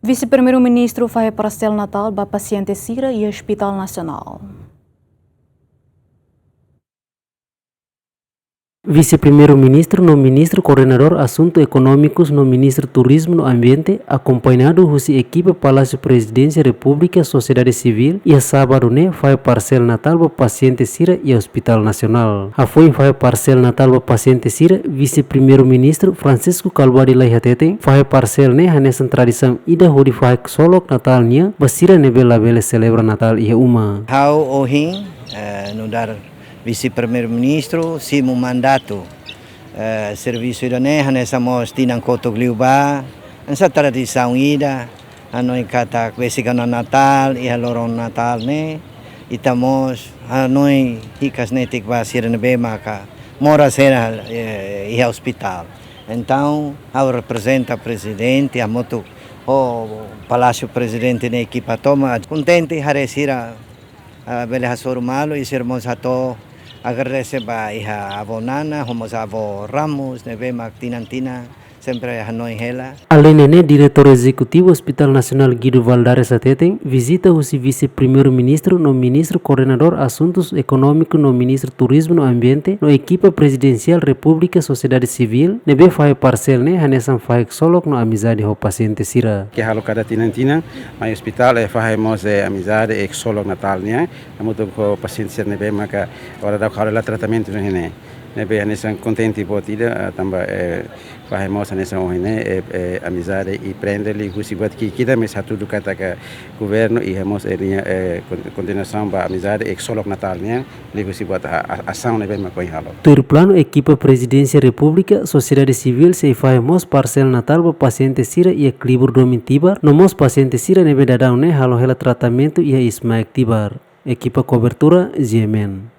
Vise Primeiru Ministru fahe Parse Natal ba pasiente sira e spital Nasional. Vise Primeiru Ministru no Ministro Coordenador Assuntos Econômicos no Ministro Turismo no Ambiente, acompanhado husi equipe Palácio Presidência República Sociedade Civil e a sábado né fahe Parse Natal ba paciente sira e Hospital Nacional. A foi fahe Parse Natal ba paciente sira, Vice Primeiru Ministro Francisco Calvadi Laihatete fahe Parse né hanesan tradição ida hudi fahe solok Natal nia basira nebe labele celebra Natal ia uma. How ohin no dar Vise Primeiru Ministru simu mandato serviço idane nessa mos tinang kotogliuba essa tradição ida anoi kata besikana Natal e lorong Natal ne itamos anoi hikas netik basir nebe maka mora sera e hospital. Então ao representa presidente a moto o Palácio Presidente na equipa toma contente haresira bele hasor malo e sermos ato agradecer ba iha avonana homos avo Ramos nebe maktinantina sempre hanoi hela. Além nene diretor executivo Hospital Nacional Guido Valdares Ateten visita o Vice Primeiro Ministro no Ministro Coordenador Assuntos Econômicos no Ministro Turismo no Ambiente no equipa presidencial República Sociedade Civil nebe fahe Parse ne hanesan fahe solok no amizade ho paciente sira. Que halo kada tinantina mai hospital fahe mos amizade e solok Natal nia amuto ko paciente sira nebe maka ora da khala tratamento ne nebe hanesan contenti potida tamba fahe mos hanesan ohine amizade e prendeli husi buat ki kita mes satu do kata ka governo e hemos continuação ba amizade e solok Natal nia li husi buat ação nebe mako halo. Tur plano equipa Presidência República Sociedade Civil se fahe mos Parse Natal ba paciente sira e equilíbrio domitibar no mos paciente sira nebe dadau ne halo hela tratamento e ismaek tibar. Equipa cobertura GMN.